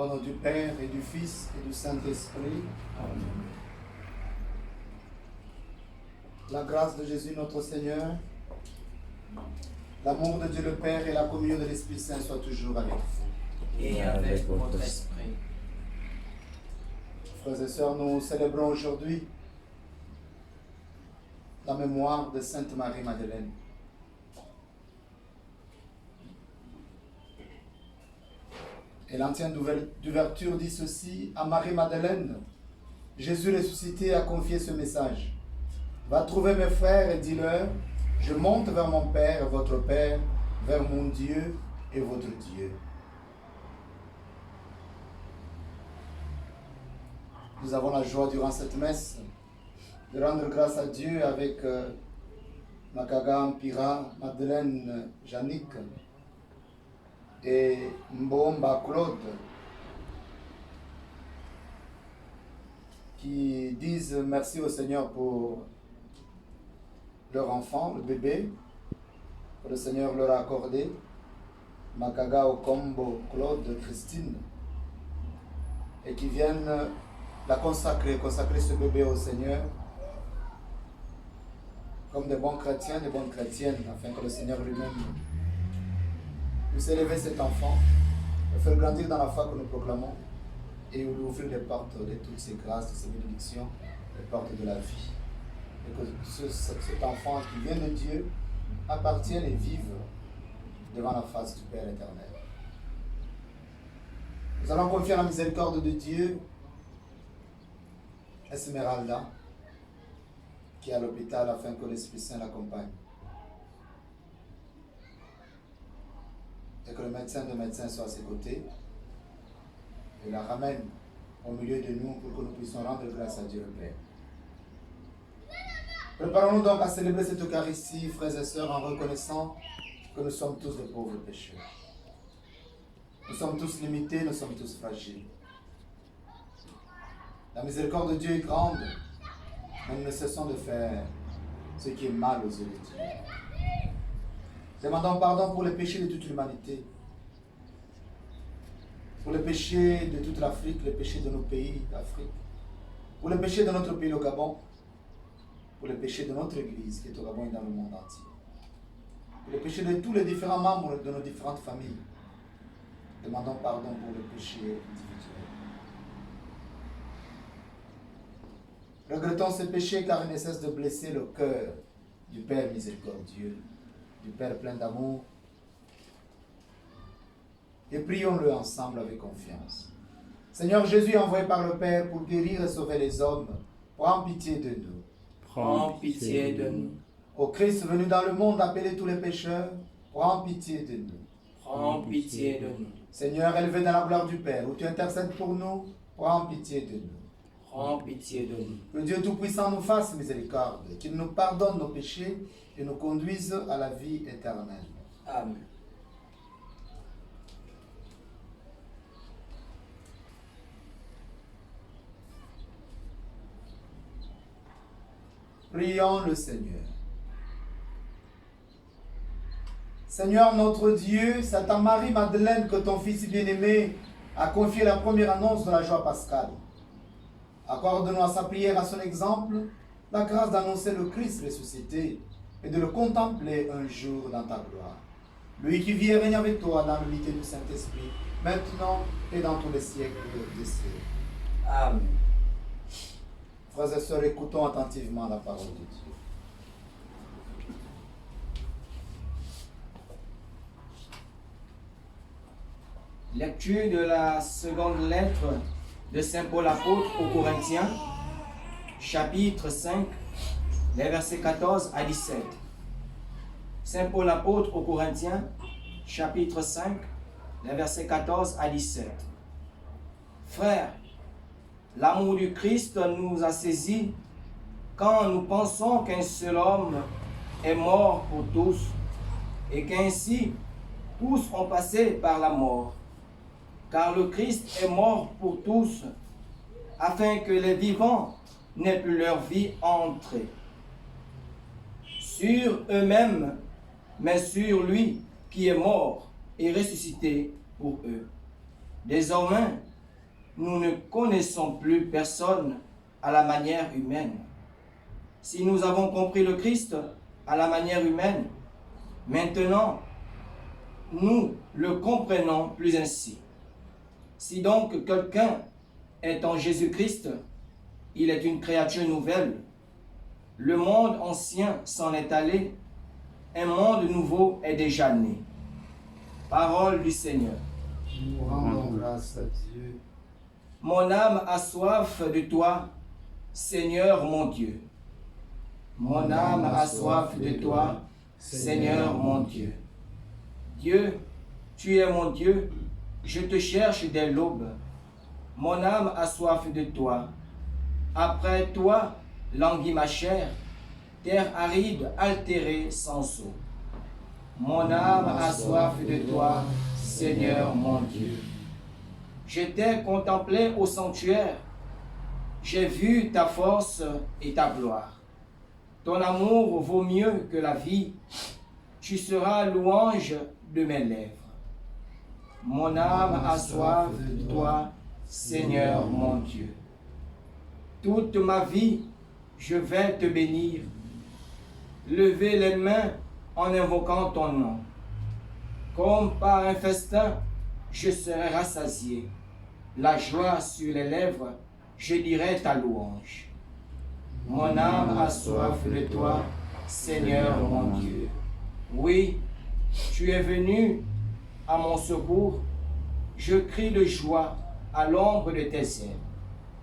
Au nom du Père et du Fils et du Saint-Esprit. Amen. La grâce de Jésus notre Seigneur, l'amour de Dieu le Père et la communion de l'Esprit Saint soient toujours avec vous. Et avec votre esprit. Frères et sœurs, nous célébrons aujourd'hui la mémoire de Sainte Marie-Madeleine. Et l'antienne d'ouverture dit ceci: à Marie-Madeleine, Jésus ressuscité a confié ce message. Va trouver mes frères et dis-leur, je monte vers mon Père et votre Père, vers mon Dieu et votre Dieu. Nous avons la joie durant cette messe de rendre grâce à Dieu avec Makaga Mpira, Madeleine Jannick et Mbomba Claude, qui disent merci au Seigneur pour leur enfant, le bébé, que le Seigneur leur a accordé. Makaga Okombo Claude Christine, et qui viennent la consacrer ce bébé au Seigneur comme des bons chrétiens, des bonnes chrétiennes, afin que le Seigneur lui-même puisse élever cet enfant, le faire grandir dans la foi que nous proclamons et lui ouvrir les portes de toutes ces grâces, de ces bénédictions, les portes de la vie. Et que cet enfant qui vient de Dieu appartienne et vive devant la face du Père éternel. Nous allons confier à la miséricorde de Dieu Esmeralda, qui est à l'hôpital, afin que l'Esprit Saint l'accompagne. Et que le médecin de médecins soit à ses côtés et la ramène au milieu de nous pour que nous puissions rendre grâce à Dieu le Père. Préparons-nous donc à célébrer cette Eucharistie, frères et sœurs, en reconnaissant que nous sommes tous de pauvres pécheurs. Nous sommes tous limités, nous sommes tous fragiles. La miséricorde de Dieu est grande, mais nous ne cessons de faire ce qui est mal aux yeux de Dieu. Demandons pardon pour les péchés de toute l'humanité, pour les péchés de toute l'Afrique, les péchés de nos pays d'Afrique, pour les péchés de notre pays, le Gabon, pour les péchés de notre Église qui est au Gabon et dans le monde entier, pour les péchés de tous les différents membres de nos différentes familles. Demandons pardon pour les péchés individuels. Regrettons ces péchés car ils ne cessent de blesser le cœur du Père miséricordieux, du Père plein d'amour. Et prions-le ensemble avec confiance. Seigneur Jésus, envoyé par le Père pour guérir et sauver les hommes, prends pitié de nous. Prends pitié de nous. Ô Christ venu dans le monde appeler tous les pécheurs, prends pitié de nous. Prends pitié de nous. Seigneur, élevé dans la gloire du Père, où tu intercèdes pour nous, prends pitié de nous. Prends pitié de nous. Que Dieu Tout-Puissant nous fasse miséricorde, qu'il nous pardonne nos péchés et nous conduise à la vie éternelle. Amen. Prions le Seigneur. Seigneur notre Dieu, c'est à Marie-Madeleine que ton Fils bien-aimé a confié la première annonce de la joie pascale. Accorde-nous à sa prière, à son exemple, la grâce d'annoncer le Christ ressuscité et de le contempler un jour dans ta gloire. Lui qui vit et règne avec toi dans l'unité du Saint-Esprit, maintenant et dans tous les siècles des siècles. Amen. Frères et sœurs, écoutons attentivement la parole de Dieu. Lecture de la seconde lettre de Saint Paul apôtre aux Corinthiens, chapitre 5, les versets 14 à 17. Saint Paul apôtre aux Corinthiens, chapitre 5, les versets 14 à 17. Frères, l'amour du Christ nous a saisis quand nous pensons qu'un seul homme est mort pour tous et qu'ainsi tous ont passé par la mort. Car le Christ est mort pour tous, afin que les vivants n'aient plus leur vie entrée sur eux-mêmes, mais sur lui qui est mort et ressuscité pour eux. Désormais, nous ne connaissons plus personne à la manière humaine. Si nous avons compris le Christ à la manière humaine, maintenant, nous le comprenons plus ainsi. Si donc quelqu'un est en Jésus-Christ, il est une créature nouvelle. Le monde ancien s'en est allé, un monde nouveau est déjà né. Parole du Seigneur. Nous rendons grâce à Dieu. Mon âme a soif de toi, Seigneur mon Dieu. Mon âme a soif de toi, Seigneur mon Dieu. Dieu, tu es mon Dieu, je te cherche dès l'aube. Mon âme a soif de toi. Après toi, languit ma chair, terre aride, altérée, sans eau. Mon âme a soif de toi, Seigneur mon Dieu. Je t'ai contemplé au sanctuaire, j'ai vu ta force et ta gloire. Ton amour vaut mieux que la vie, tu seras louange de mes lèvres. Mon âme a soif de toi, Seigneur mon Dieu. Toute ma vie, je vais te bénir. Lever les mains en invoquant ton nom. Comme par un festin, je serai rassasié. La joie sur les lèvres, je dirai ta louange. Mon âme a soif de toi, Seigneur mon Dieu. Oui, tu es venu à mon secours. Je crie de joie à l'ombre de tes ailes.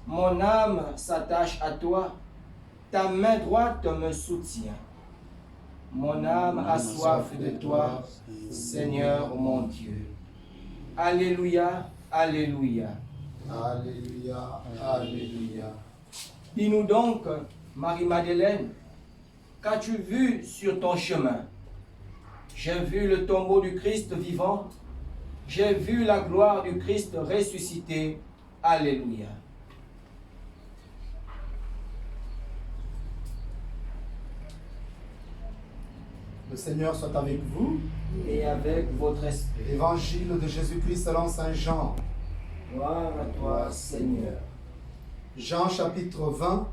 Mon âme s'attache à toi, ta main droite me soutient. Mon âme a soif de toi, Seigneur mon Dieu. Alléluia, alléluia. Alléluia, alléluia. Dis-nous donc, Marie-Madeleine, qu'as-tu vu sur ton chemin? J'ai vu le tombeau du Christ vivant. J'ai vu la gloire du Christ ressuscité. Alléluia. Le Seigneur soit avec vous. Et avec votre esprit. Évangile de Jésus-Christ selon Saint Jean. Gloire à toi, Seigneur. Jean chapitre 20,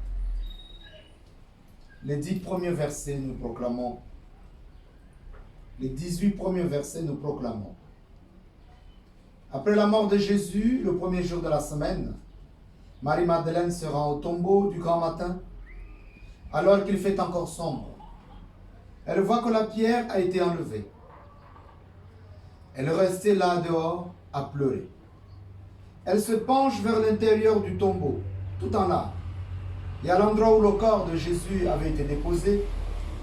les 10 premiers versets nous proclamons. Les 18 premiers versets nous proclamons. Après la mort de Jésus, le premier jour de la semaine, Marie-Madeleine se rend au tombeau du grand matin, alors qu'il fait encore sombre. Elle voit que la pierre a été enlevée. Elle est restée là dehors à pleurer. Elle se penche vers l'intérieur du tombeau, tout en larmes. Et à l'endroit où le corps de Jésus avait été déposé,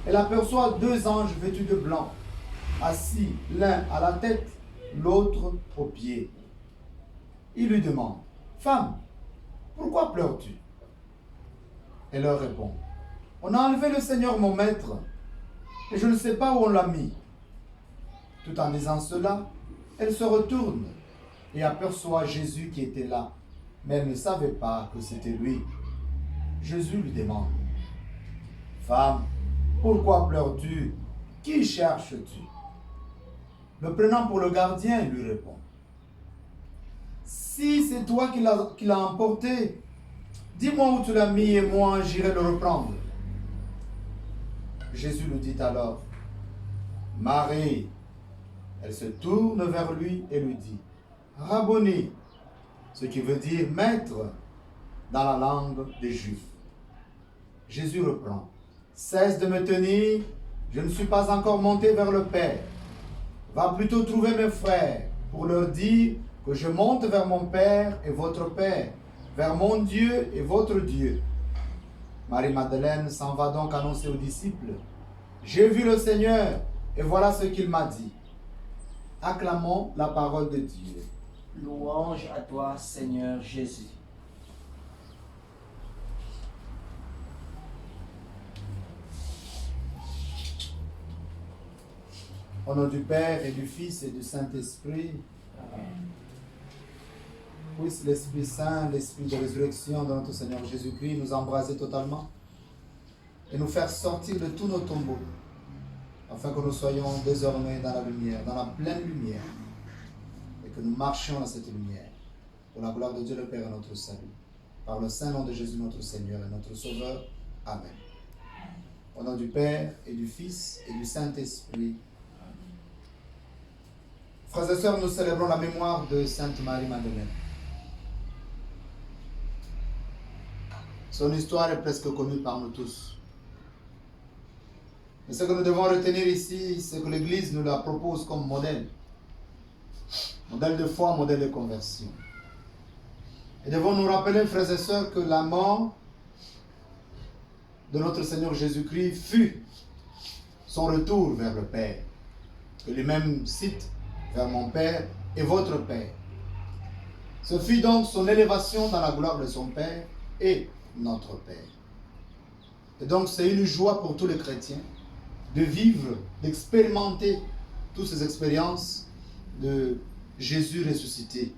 elle aperçoit 2 anges vêtus de blanc, assis l'un à la tête, l'autre aux pieds. Il lui demande, « Femme, pourquoi pleures-tu » Elle leur répond, « On a enlevé le Seigneur mon maître, et je ne sais pas où on l'a mis. » Tout en disant cela, elle se retourne et aperçoit Jésus qui était là, mais elle ne savait pas que c'était lui. Jésus lui demande, « Femme, pourquoi pleures-tu? Qui cherches-tu » Le prenant pour le gardien, il lui répond, « Si c'est toi qui l'as emporté, dis-moi où tu l'as mis et moi j'irai le reprendre. » Jésus lui dit alors, « Marie !» Elle se tourne vers lui et lui dit, « Rabboni !» ce qui veut dire « maître » dans la langue des Juifs. Jésus reprend, « Cesse de me tenir, je ne suis pas encore monté vers le Père. Va plutôt trouver mes frères pour leur dire que je monte vers mon Père et votre Père, vers mon Dieu et votre Dieu. » Marie-Madeleine s'en va donc annoncer aux disciples, « J'ai vu le Seigneur et voilà ce qu'il m'a dit. » Acclamons la parole de Dieu. Louange à toi, Seigneur Jésus. Au nom du Père et du Fils et du Saint-Esprit, puisse l'Esprit Saint, l'Esprit de résurrection de notre Seigneur Jésus-Christ nous embraser totalement et nous faire sortir de tous nos tombeaux, afin que nous soyons désormais dans la lumière, dans la pleine lumière, et que nous marchions dans cette lumière. pour la gloire de Dieu le Père et notre salut. Par le saint nom de Jésus notre Seigneur et notre Sauveur. Amen. Au nom du Père et du Fils et du Saint-Esprit. Frères et sœurs, nous célébrons la mémoire de Sainte Marie-Madeleine. Son histoire est presque connue par nous tous. Mais ce que nous devons retenir ici, c'est que l'Église nous la propose comme modèle. Modèle de foi, modèle de conversion. Et devons nous rappeler, frères et sœurs, que la mort de notre Seigneur Jésus-Christ fut son retour vers le Père. Que lui-même cite vers mon Père et votre Père. Ce fut donc son élévation dans la gloire de son Père et notre Père. Et donc c'est une joie pour tous les chrétiens de vivre, d'expérimenter toutes ces expériences de Jésus ressuscité.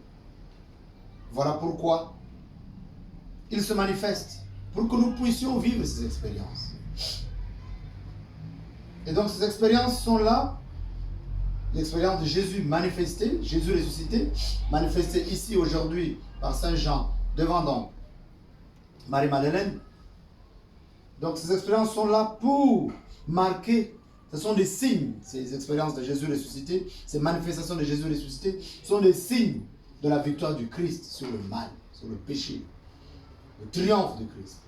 Voilà pourquoi il se manifeste, pour que nous puissions vivre ces expériences. Et donc ces expériences sont là, l'expérience de Jésus manifesté, Jésus ressuscité, manifesté ici aujourd'hui par Saint Jean, devant donc Marie-Madeleine. Donc ces expériences sont là pour marquer, ce sont des signes, ces expériences de Jésus ressuscité, ces manifestations de Jésus ressuscité sont des signes de la victoire du Christ sur le mal, sur le péché, le triomphe du Christ.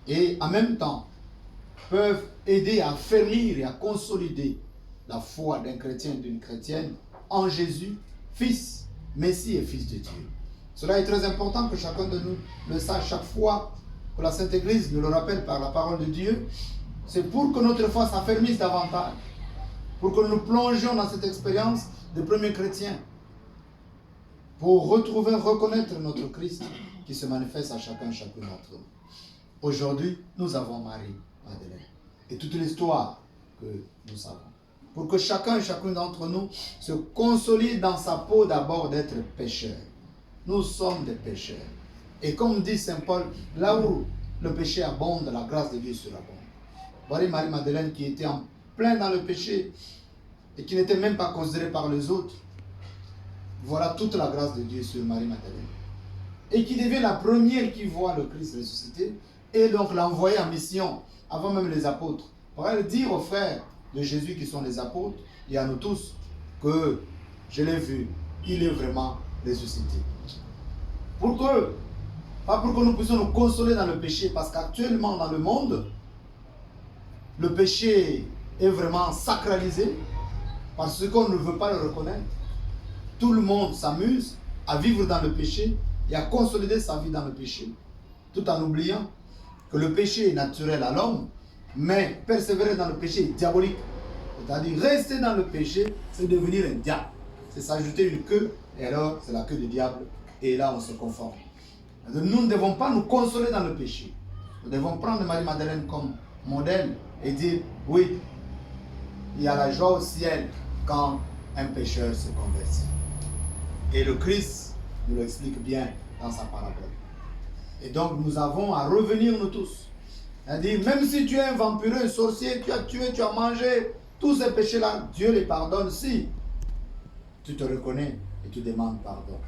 Et en même temps, peuvent aider à affermir et à consolider la foi d'un chrétien et d'une chrétienne en Jésus, Fils, Messie et Fils de Dieu. Cela est très important que chacun de nous le sache chaque fois que la Sainte Église nous le rappelle par la parole de Dieu. C'est pour que notre foi s'affermisse davantage, pour que nous plongions dans cette expérience des premiers chrétiens, pour retrouver, reconnaître notre Christ qui se manifeste à chacun d'entre nous. Aujourd'hui, nous avons Marie-Madeleine et toute l'histoire que nous savons. Pour que chacun et chacune d'entre nous se consolide dans sa peau d'abord d'être pécheur. Nous sommes des pécheurs. Et comme dit Saint Paul, là où le péché abonde, la grâce de Dieu surabonde. Voyez Marie-Madeleine qui était en plein dans le péché et qui n'était même pas considérée par les autres. Voilà toute la grâce de Dieu sur Marie-Madeleine. Et qui devient la première qui voit le Christ ressuscité et donc l'envoyer en mission avant même les apôtres. Pour elle dire aux frères de Jésus qui sont les apôtres et à nous tous que je l'ai vu, il est vraiment ressuscité. Pas pour que nous puissions nous consoler dans le péché, parce qu'actuellement dans le monde, le péché est vraiment sacralisé parce qu'on ne veut pas le reconnaître. Tout le monde s'amuse à vivre dans le péché et à consolider sa vie dans le péché, tout en oubliant que le péché est naturel à l'homme, mais persévérer dans le péché est diabolique. C'est-à-dire rester dans le péché, c'est devenir un diable. C'est s'ajouter une queue, et alors c'est la queue du diable, et là on se conforme. Nous ne devons pas nous consoler dans le péché. Nous devons prendre Marie-Madeleine comme modèle et dire, oui, il y a la joie au ciel quand un pécheur se convertit. Et le Christ nous l'explique bien dans sa parabole. Et donc nous avons à revenir nous tous. C'est-à-dire, même si tu es un vampireux, un sorcier, tu as tué, tu as mangé, tous ces péchés-là, Dieu les pardonne si tu te reconnais et tu demandes pardon.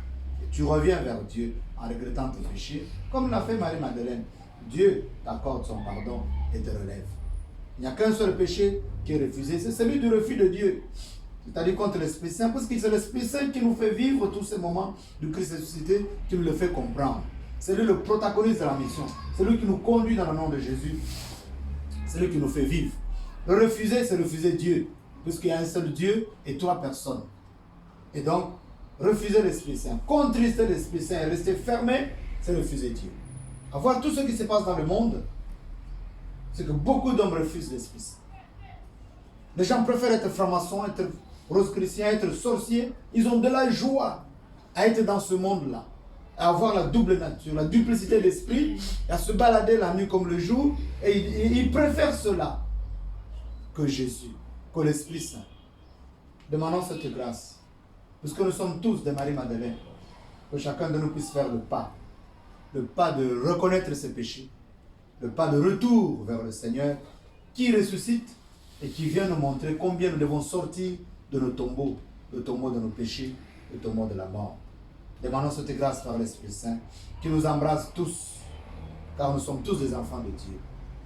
Et tu reviens vers Dieu en regrettant tes péchés, comme l'a fait Marie-Madeleine. Dieu t'accorde son pardon et te relève. Il n'y a qu'un seul péché qui est refusé, c'est celui du refus de Dieu. C'est-à-dire contre l'Esprit Saint, parce que c'est l'Esprit Saint qui nous fait vivre tous ces moments du Christ ressuscité, qui nous le fait comprendre. C'est lui le protagoniste de la mission. C'est lui qui nous conduit dans le nom de Jésus. C'est lui qui nous fait vivre. Le refuser, c'est refuser Dieu, puisqu'il y a un seul Dieu et trois personnes. Et donc, refuser l'Esprit Saint, contrister l'Esprit Saint et rester fermé, c'est refuser Dieu. À voir tout ce qui se passe dans le monde, c'est que beaucoup d'hommes refusent l'Esprit Saint. Les gens préfèrent être francs-maçons, être rose-chrétiens, être sorciers. Ils ont de la joie à être dans ce monde-là, à avoir la double nature, la duplicité d'esprit, à se balader la nuit comme le jour. Et ils préfèrent cela que Jésus, que l'Esprit Saint. Demandons cette grâce, puisque nous sommes tous des Marie-Madeleine, que chacun de nous puisse faire le pas de reconnaître ses péchés, le pas de retour vers le Seigneur, qui ressuscite et qui vient nous montrer combien nous devons sortir de nos tombeaux, le tombeau de nos péchés, le tombeau de la mort. Demandons cette grâce par l'Esprit Saint qui nous embrasse tous, car nous sommes tous des enfants de Dieu,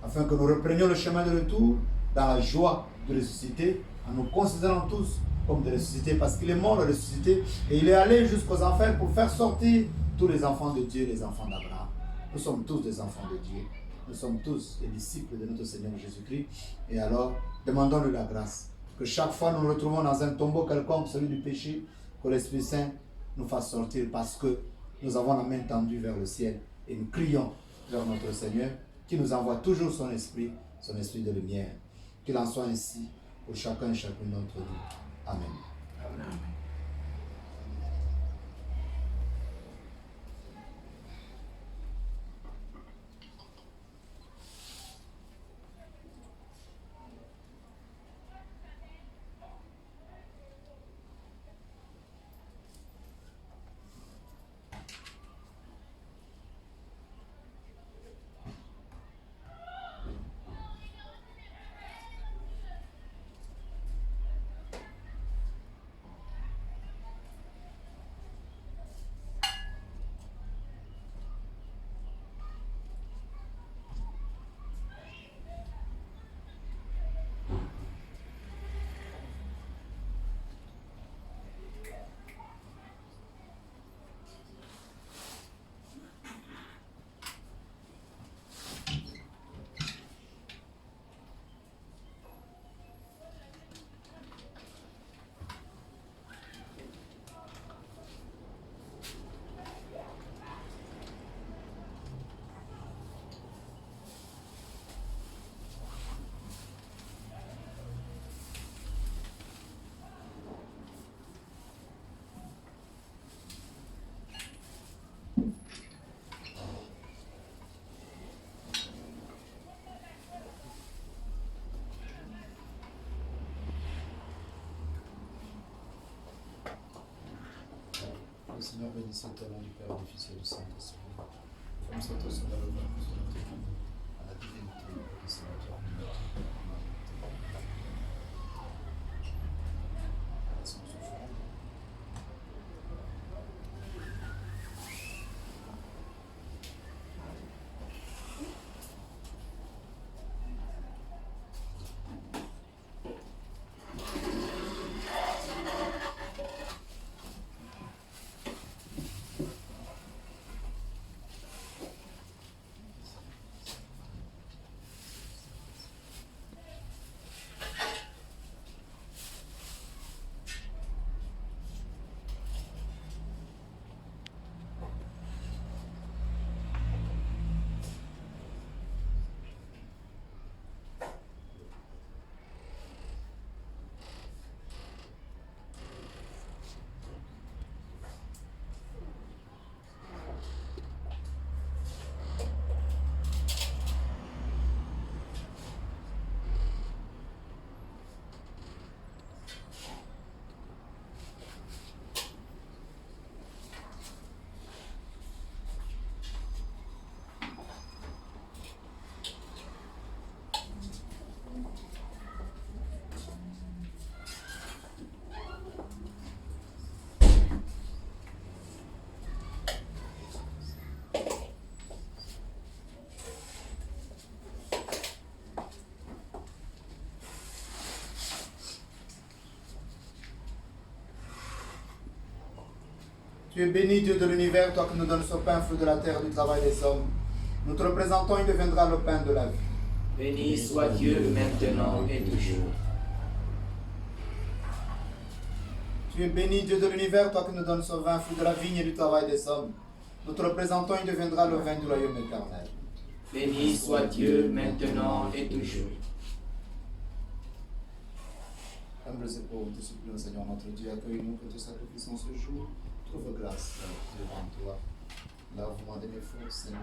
afin que nous reprenions le chemin de retour dans la joie de ressusciter, en nous considérant tous comme des ressuscités, parce qu'il est mort et ressuscité, et il est allé jusqu'aux enfers pour faire sortir tous les enfants de Dieu, les enfants d'Abraham. Nous sommes tous des enfants de Dieu. Nous sommes tous des disciples de notre Seigneur Jésus-Christ. Et alors, demandons-lui la grâce. Que chaque fois nous nous retrouvons dans un tombeau quelconque, celui du péché, que l'Esprit Saint nous fasse sortir parce que nous avons la main tendue vers le ciel et nous crions vers notre Seigneur qui nous envoie toujours son esprit de lumière. Qu'il en soit ainsi pour chacun et chacune d'entre nous. Amen. Amen. Le Seigneur bénisse au nom du Père, du Fils et du Saint-Esprit. Comme c'est au sein de la gloire, sur notre vie, à la divinité du Seigneur. Tu es béni, Dieu de l'univers, toi qui nous donnes ce pain, fruit de la terre, du travail des hommes. Nous te représentons, il deviendra le pain de la vie. Béni soit Dieu maintenant et toujours. Tu es béni, Dieu de l'univers, toi qui nous donnes ce vin, fruit de la vigne et du travail des hommes. Nous te représentons, il deviendra le vin du royaume éternel. Béni soit Dieu maintenant et toujours. Humbles épaules, te supplions, Seigneur notre Dieu, accueille-nous, que te sacrifions ce jour. Trouve grâce devant toi. Lave-moi de mes fautes, Seigneur,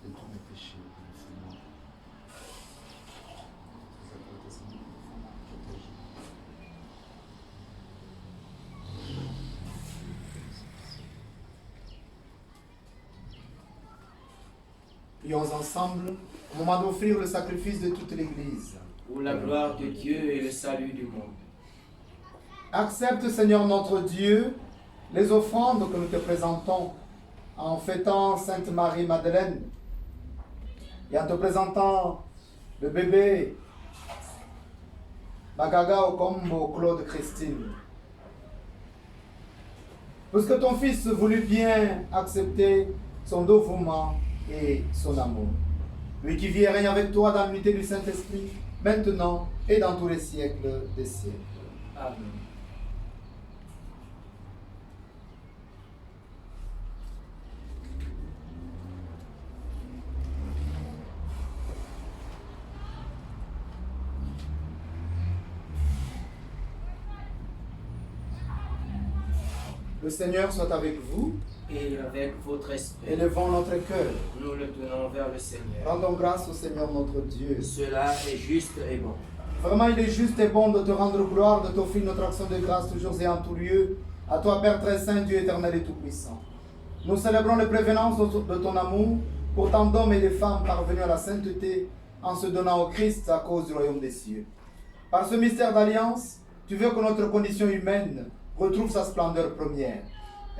de tous mes péchés, Seigneur. Prions ensemble au moment d'offrir le sacrifice de toute l'Église. Pour la gloire de Dieu et le salut du monde. Accepte, Seigneur notre Dieu, les offrandes que nous te présentons en fêtant Sainte Marie-Madeleine et en te présentant le bébé Bagaga Okombo Claude Christine. Parce que ton fils voulut bien accepter son dévouement et son amour. Lui qui vit et règne avec toi dans l'unité du Saint-Esprit, maintenant et dans tous les siècles des siècles. Amen. Le Seigneur soit avec vous. Et avec votre esprit. Élevons notre cœur. Nous le tenons vers le Seigneur. Rendons grâce au Seigneur notre Dieu. Cela est juste et bon. Vraiment, il est juste et bon de te rendre gloire, de t'offrir notre action de grâce toujours et en tout lieu. À toi, Père très saint, Dieu éternel et tout-puissant. Nous célébrons les prévenances de ton amour pour tant d'hommes et de femmes parvenus à la sainteté en se donnant au Christ à cause du royaume des cieux. Par ce mystère d'alliance, tu veux que notre condition humaine retrouve sa splendeur première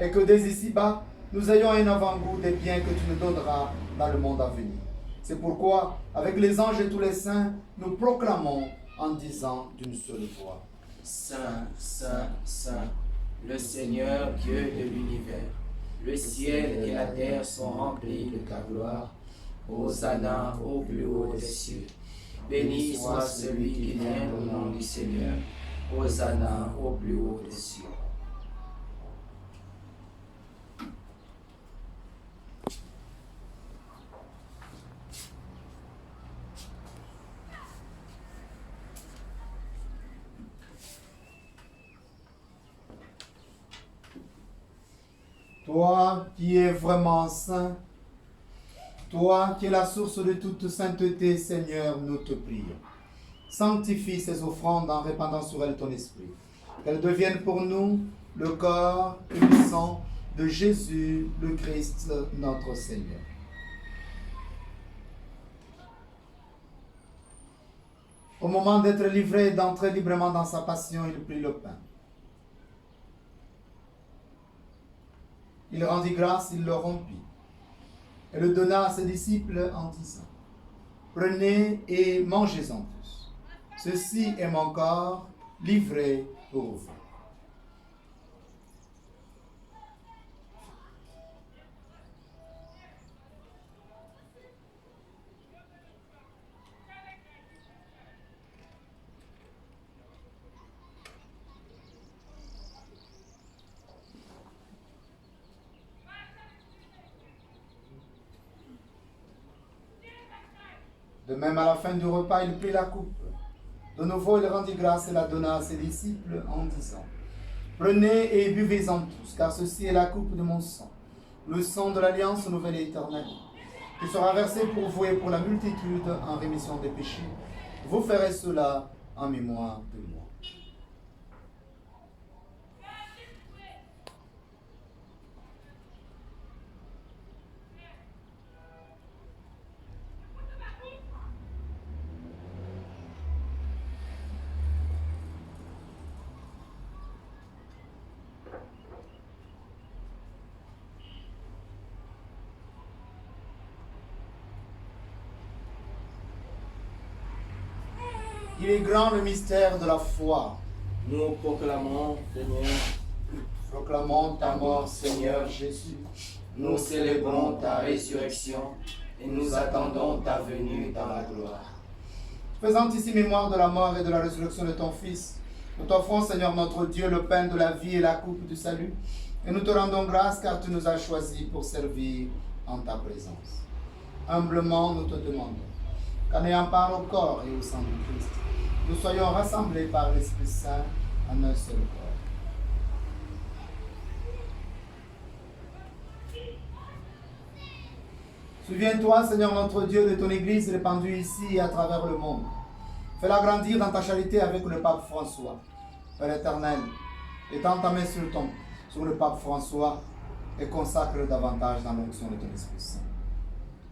et que dès ici-bas, nous ayons un avant-goût des biens que tu nous donneras dans le monde à venir. C'est pourquoi, avec les anges et tous les saints, nous proclamons en disant d'une seule voix: Saint, Saint, Saint, le Seigneur Dieu de l'univers. Le ciel et la terre sont remplis de ta gloire. Hosanna au plus haut des cieux. Béni soit celui qui vient au nom du Seigneur. Hosanna au plus haut des cieux. Toi qui es vraiment saint, toi qui es la source de toute sainteté, Seigneur, nous te prions. Sanctifie ces offrandes en répandant sur elles ton esprit. Qu'elles deviennent pour nous le corps et le sang de Jésus, le Christ, notre Seigneur. Au moment d'être livré et d'entrer librement dans sa passion, il prit le pain. Il rendit grâce, il le rompit et le donna à ses disciples en disant: Prenez et mangez-en tous. Ceci est mon corps livré pour vous. De même, à la fin du repas, il prit la coupe. De nouveau, il rendit grâce et la donna à ses disciples en disant: Prenez et buvez-en tous, car ceci est la coupe de mon sang, le sang de l'alliance nouvelle et éternelle, qui sera versé pour vous et pour la multitude en rémission des péchés. Vous ferez cela en mémoire de moi. Il est grand le mystère de la foi. Nous proclamons, Seigneur, Proclamons ta mort, Seigneur Jésus. nous célébrons ta résurrection et nous attendons ta venue dans la gloire. Faisant ici mémoire de la mort et de la résurrection de ton Fils, nous t'offrons, Seigneur notre Dieu, le pain de la vie et la coupe du salut, et nous te rendons grâce car tu nous as choisis pour servir en ta présence. Humblement, nous te demandons qu'en ayant part au corps et au sang du Christ, nous soyons rassemblés par l'Esprit Saint en un seul corps. Souviens-toi, Seigneur notre Dieu, de ton Église répandue ici et à travers le monde. Fais-la grandir dans ta charité avec le pape François. Père éternel, étends ta main sur le pape François et consacre-le davantage dans l'onction de ton Esprit Saint.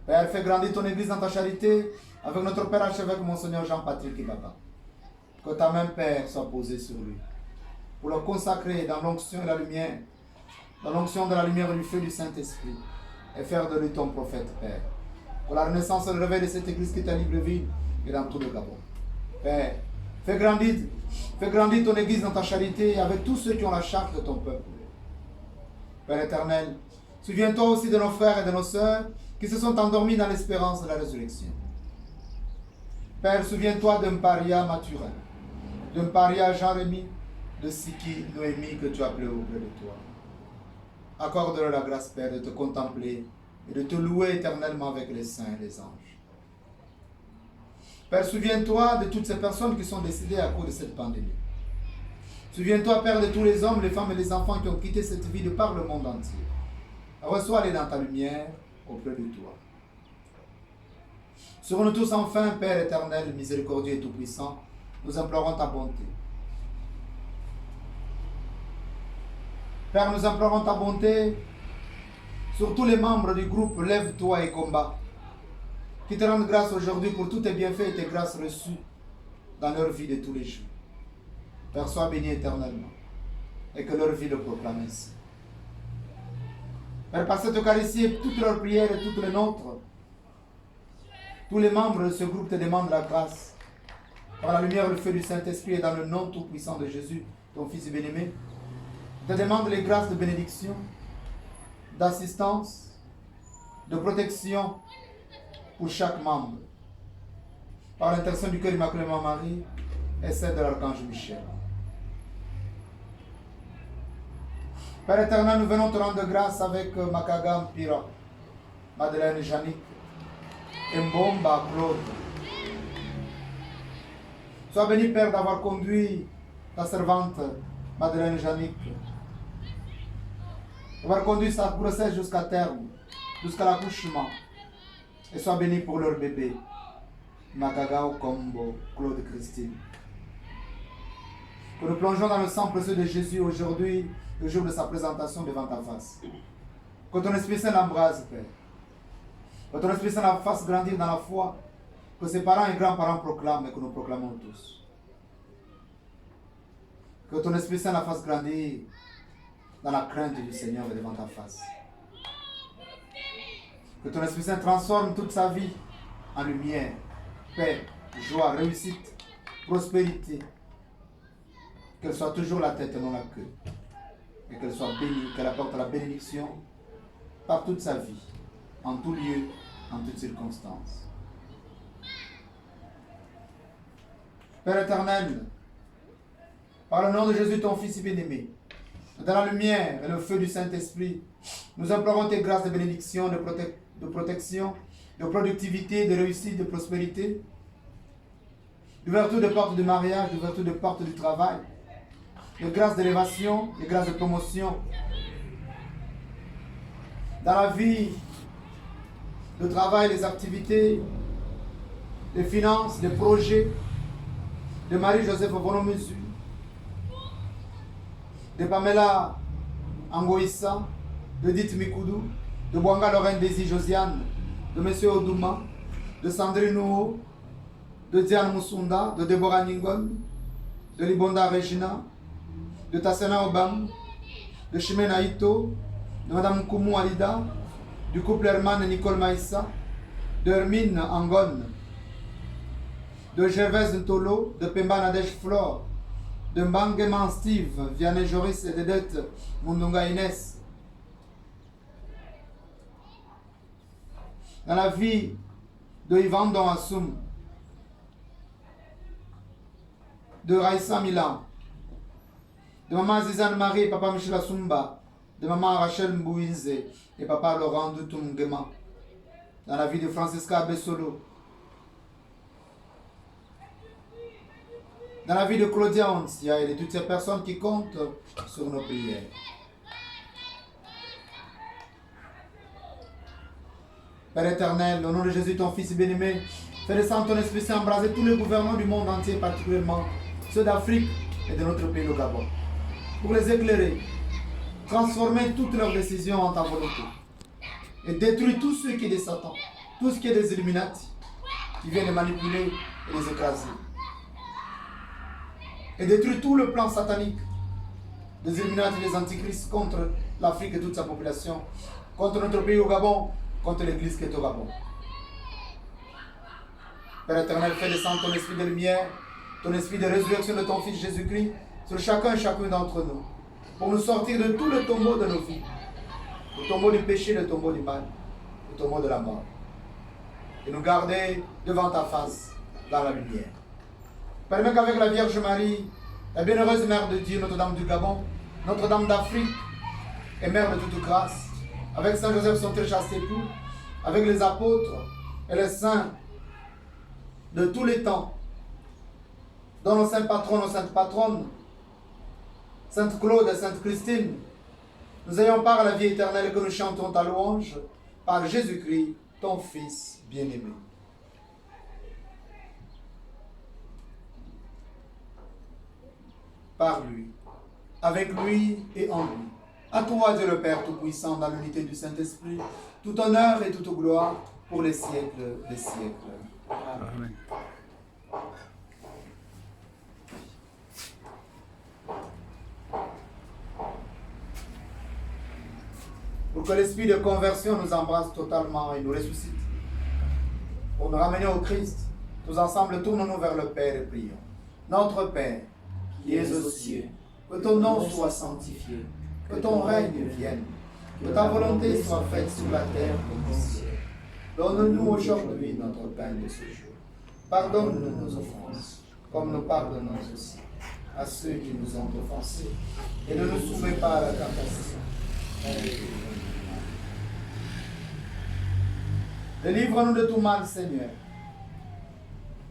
Père, fais grandir ton Église dans ta charité avec notre Père archevêque, Monseigneur Jean-Patrick Ibaba. Que ta main, Père, soit posée sur lui, pour le consacrer dans l'onction et la lumière, dans l'onction de la lumière et du feu du Saint-Esprit, et faire de lui ton prophète, Père. Pour la renaissance et le réveil de cette église qui est à Libreville et dans tout le Gabon. Père, fais grandir ton église dans ta charité avec tous ceux qui ont la charge de ton peuple. Père éternel, souviens-toi aussi de nos frères et de nos sœurs qui se sont endormis dans l'espérance de la résurrection. Père, souviens-toi d'un paria Mathurin, d'un paria Jean-Rémy, de Siki, Noémie que tu as appelé auprès de toi. Accorde-leur la grâce, Père, de te contempler et de te louer éternellement avec les saints et les anges. Père, souviens-toi de toutes ces personnes qui sont décédées à cause de cette pandémie. Souviens-toi, Père, de tous les hommes, les femmes et les enfants qui ont quitté cette vie de par le monde entier. Reçois-les dans ta lumière auprès de toi. Sur nous tous enfin, Père éternel, miséricordieux et tout-puissant, nous implorons ta bonté. Père, nous implorons ta bonté sur tous les membres du groupe Lève-toi et combat, qui te rendent grâce aujourd'hui pour tous tes bienfaits et tes grâces reçues dans leur vie de tous les jours. Père, sois béni éternellement et que leur vie le proclame ainsi. Père, par cette Eucharistie et toutes leurs prières et toutes les nôtres, tous les membres de ce groupe te demandent la grâce. Par la lumière et le feu du Saint-Esprit et dans le nom tout-puissant de Jésus, ton Fils bien-aimé, te demande les grâces de bénédiction, d'assistance, de protection pour chaque membre. Par l'intercession du cœur immaculé de Marie et celle de l'archange Michel. Père éternel, nous venons te rendre grâce avec Makagam Pira, Madeleine Janik, Mbomba Claude. Sois béni, Père, d'avoir conduit ta servante Madeleine Janik, d'avoir conduit sa grossesse jusqu'à terme, jusqu'à l'accouchement. Et sois béni pour leur bébé, Makagao Kombo Claude Christine. Que nous plongeons dans le sang précieux de Jésus aujourd'hui, le jour de sa présentation devant ta face. Que ton Esprit Saint l'embrase, Père. Que ton Esprit Saint la fasse grandir dans la foi. Que ses parents et grands-parents proclament et que nous proclamons tous. Que ton Esprit Saint la fasse grandir dans la crainte du Seigneur et devant ta face. Que ton Esprit Saint transforme toute sa vie en lumière, paix, joie, réussite, prospérité. Qu'elle soit toujours la tête et non la queue. Et qu'elle soit bénie, qu'elle apporte la bénédiction par toute sa vie, en tout lieu, en toutes circonstances. Père éternel, par le nom de Jésus, ton Fils bien-aimé, dans la lumière et le feu du Saint-Esprit, nous implorons tes grâces de bénédiction, de protection, de productivité, de réussite, de prospérité, d'ouverture de portes de mariage, d'ouverture de portes du travail, de grâces d'élévation, de grâces de promotion, dans la vie, le travail, les activités, les finances, les projets, de Marie-Joseph Bonomesu, de Pamela Angoïssa, de Dite Mikoudou, de Bwanga Lorraine Desi Josiane, de M. Odouma, de Sandrine Nouho, de Diane Moussunda, de Deborah Ningon, de Libonda Regina, de Tassena Obam, de Chimena Ito, de Mme Koumou Alida, du couple Herman Nicole Maïssa, de Hermine Angon, de Gervais Ntolo, de Pemba Nadej Flore, de Mbangeman Steve, Vianney Joris et Dedette Mundunga Inès. Dans la vie de Yvan Don Assoum, de Raïssa Milan, de maman Zizane Marie et papa Michel Assumba, de maman Rachel Mbouinze et papa Laurent Doutoumgema. Dans la vie de Francisca Bessolo, dans la vie de Claudia Onsia et de toutes ces personnes qui comptent sur nos prières. Père éternel, au nom de Jésus, ton Fils bien-aimé, fais descendre ton Esprit Saint, embraser tous les gouvernements du monde entier, particulièrement ceux d'Afrique et de notre pays, le Gabon, pour les éclairer, transformer toutes leurs décisions en ta volonté et détruire tout ce qui est de Satan, tout ce qui est des Illuminati, qui viennent les manipuler et les écraser. Et détruire tout le plan satanique des Illuminati et des Antichrists contre l'Afrique et toute sa population, contre notre pays au Gabon, contre l'Église qui est au Gabon. Père éternel, fais descendre ton esprit de lumière, ton esprit de résurrection de ton Fils Jésus-Christ sur chacun et chacune d'entre nous, pour nous sortir de tout le tombeau de nos vies, le tombeau du péché, le tombeau du mal, le tombeau de la mort, et nous garder devant ta face dans la lumière. Permets qu'avec la Vierge Marie, la bienheureuse Mère de Dieu, Notre-Dame du Gabon, Notre-Dame d'Afrique et Mère de toute grâce, avec Saint Joseph, son très chaste époux, avec les apôtres et les saints de tous les temps, dont nos saints patrons, nos saintes patronnes, Sainte Claude et Sainte Christine, nous ayons part à la vie éternelle et que nous chantons ta louange par Jésus-Christ, ton Fils bien-aimé. Par lui, avec lui et en lui. À toi, Dieu le Père Tout-Puissant, dans l'unité du Saint-Esprit, tout honneur et toute gloire pour les siècles des siècles. Amen. Pour que l'esprit de conversion nous embrasse totalement et nous ressuscite. Pour nous ramener au Christ, tous ensemble tournons-nous vers le Père et prions. Notre Père, qui es aux cieux, que ton nom soit sanctifié, que ton règne vienne, que ta volonté soit faite sur la terre comme au ciel. Donne-nous aujourd'hui notre pain de ce jour. Pardonne-nous nos offenses, comme nous pardonnons aussi à ceux qui nous ont offensés. Et ne nous soumets pas à la tentation. Délivre-nous de tout mal, Seigneur.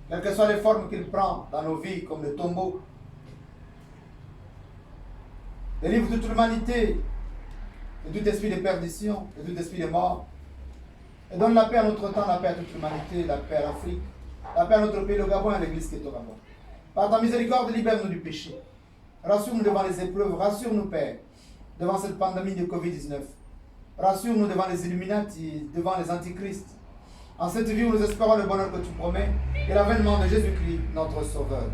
Quelles que soient les formes qu'il prend dans nos vies, comme le tombeau. Délivre toute l'humanité de tout esprit de perdition, de tout esprit de mort. Et donne la paix à notre temps, la paix à toute l'humanité, la paix à l'Afrique, la paix à notre pays, le Gabon et à l'Église qui est au Gabon. Par ta miséricorde, libère-nous du péché. Rassure-nous devant les épreuves, rassure-nous, Père, devant cette pandémie de Covid-19. Rassure-nous devant les Illuminati, devant les antichrists. En cette vie où nous espérons le bonheur que tu promets et l'avènement de Jésus-Christ, notre Sauveur.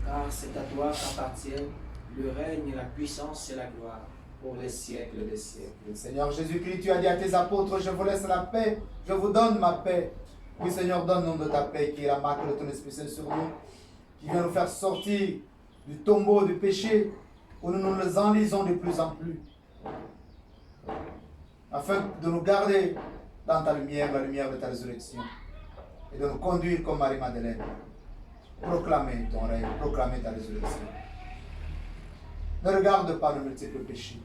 Car c'est à toi qu'appartiennent le règne, la puissance et la gloire pour les siècles des siècles. Seigneur Jésus-Christ, tu as dit à tes apôtres, je vous laisse la paix, je vous donne ma paix. Oui, Seigneur, donne-nous de ta paix qui est la marque de ton Esprit Saint sur nous, qui vient nous faire sortir du tombeau du péché où nous nous enlisons de plus en plus, afin de nous garder dans ta lumière, la lumière de ta résurrection, et de nous conduire comme Marie-Madeleine, proclamer ton règne, proclamer ta résurrection. Ne regarde pas nos multiples péchés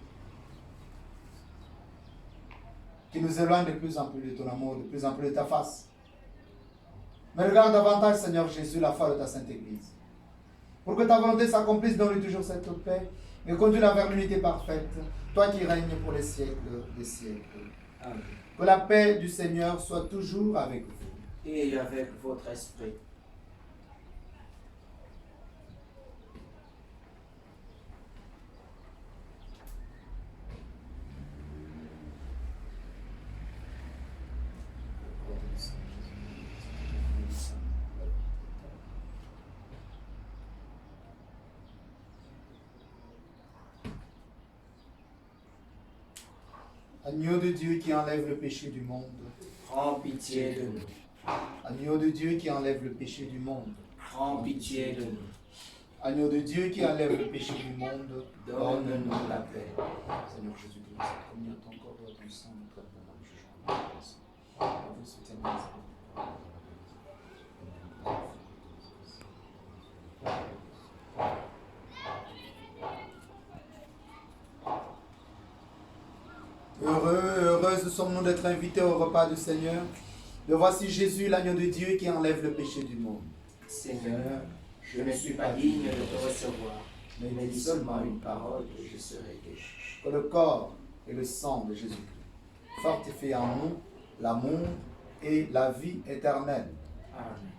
qui nous éloignent de plus en plus de ton amour, de plus en plus de ta face. Mais regarde davantage, Seigneur Jésus, la foi de ta Sainte Église. Pour que ta volonté s'accomplisse, donne-lui toujours cette paix et conduis-la vers l'unité parfaite, toi qui règnes pour les siècles des siècles. Amen. Que la paix du Seigneur soit toujours avec vous. Et avec votre esprit. Agneau de Dieu qui enlève le péché du monde. Prends pitié de nous. Agneau de Dieu qui enlève le péché du monde. Prends pitié de nous. Agneau de Dieu qui enlève le péché du monde. Donne-nous la paix. Seigneur Jésus-Christ, combien ton corps et ton sang nous pardonnent le jugement. Vous soutiendrez. Heureuses sommes-nous d'être invités au repas du Seigneur. Le voici Jésus, l'agneau de Dieu qui enlève le péché du monde. Seigneur, je ne suis pas digne de te recevoir, mais dis seulement une parole et je serai guéri. Que le corps et le sang de Jésus-Christ fortifient en nous l'amour et la vie éternelle. Amen.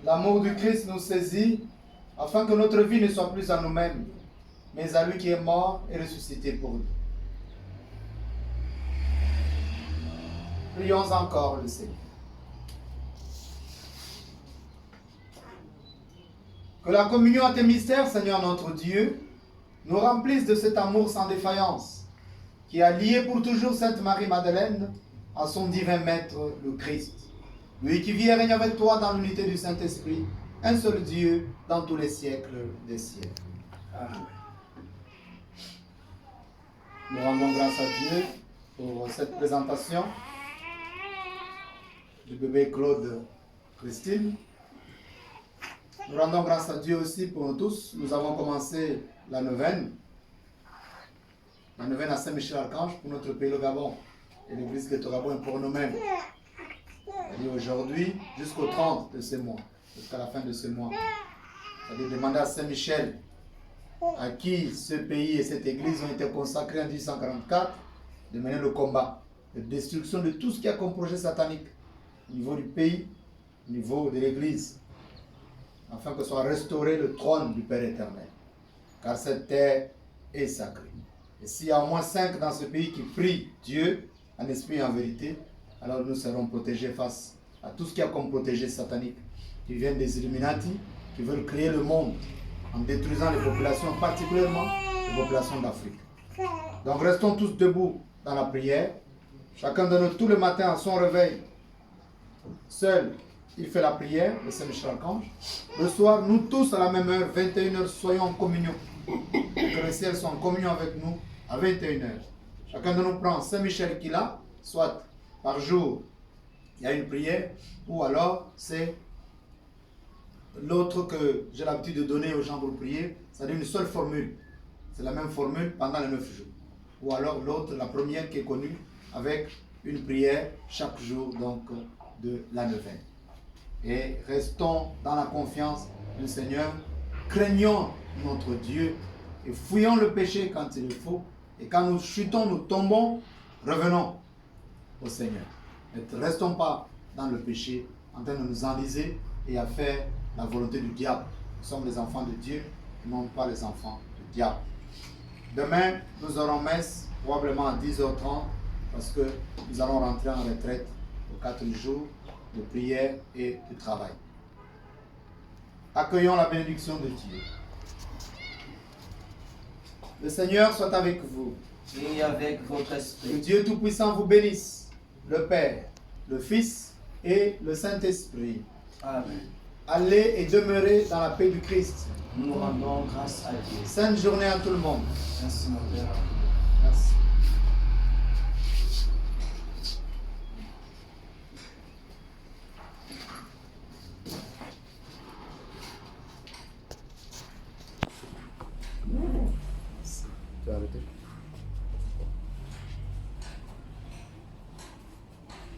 L'amour du Christ nous saisit afin que notre vie ne soit plus à nous-mêmes, mais à lui qui est mort et ressuscité pour nous. Prions encore le Seigneur. Que la communion à tes mystères, Seigneur notre Dieu, nous remplisse de cet amour sans défaillance, qui a lié pour toujours Sainte Marie-Madeleine à son divin Maître, le Christ. Lui qui vit et règne avec toi dans l'unité du Saint-Esprit, un seul Dieu, dans tous les siècles des siècles. Amen. Nous rendons grâce à Dieu pour cette présentation du bébé Claude Christine. Nous rendons grâce à Dieu aussi pour nous tous. Nous avons commencé la neuvaine à Saint-Michel-Archange pour notre pays, le Gabon, et l'église de Gabon pour nous-mêmes. C'est-à-dire aujourd'hui jusqu'au 30 de ce mois, jusqu'à la fin de ce mois. C'est-à-dire demander à Saint-Michel, à qui ce pays et cette église ont été consacrés en 1844, de mener le combat de destruction de tout ce qui a comme projet satanique au niveau du pays, au niveau de l'église, afin que soit restauré le trône du Père éternel. Car cette terre est sacrée. Et s'il y a au moins 5 dans ce pays qui prient Dieu, en esprit et en vérité, alors nous serons protégés face à tout ce qui a comme protégé satanique, qui viennent des Illuminati, qui veulent créer le monde en détruisant les populations, particulièrement les populations d'Afrique. Donc restons tous debout dans la prière. Chacun de nous, tous les matins à son réveil, seul, il fait la prière, le Saint-Michel-Archange. Le soir, nous tous à la même heure, 21h, soyons en communion. Et que le ciel soit en communion avec nous à 21h. Chacun de nous prend Saint-Michel qu'il a, soit par jour, il y a une prière, ou alors c'est l'autre que j'ai l'habitude de donner aux gens pour prier, c'est-à-dire une seule formule. C'est la même formule pendant les 9 jours. Ou alors l'autre, la première qui est connue, avec une prière chaque jour donc de la neuvaine. Et restons dans la confiance du Seigneur, craignons notre Dieu et fuyons le péché quand il le faut. Et quand nous chutons, nous tombons, revenons au Seigneur. Ne restons pas dans le péché, en train de nous enliser et à faire la volonté du diable. Nous sommes les enfants de Dieu, et non pas les enfants du diable. Demain, nous aurons messe, probablement à 10h30, parce que nous allons rentrer en retraite pour 4 jours de prière et de travail. Accueillons la bénédiction de Dieu. Le Seigneur soit avec vous. Et avec votre Que esprit. Dieu Tout-Puissant vous bénisse, le Père, le Fils et le Saint-Esprit. Amen. Allez et demeurez dans la paix du Christ. Nous rendons grâce à Dieu. Sainte journée à tout le monde. Merci mon Père. Merci. Tu as arrêté.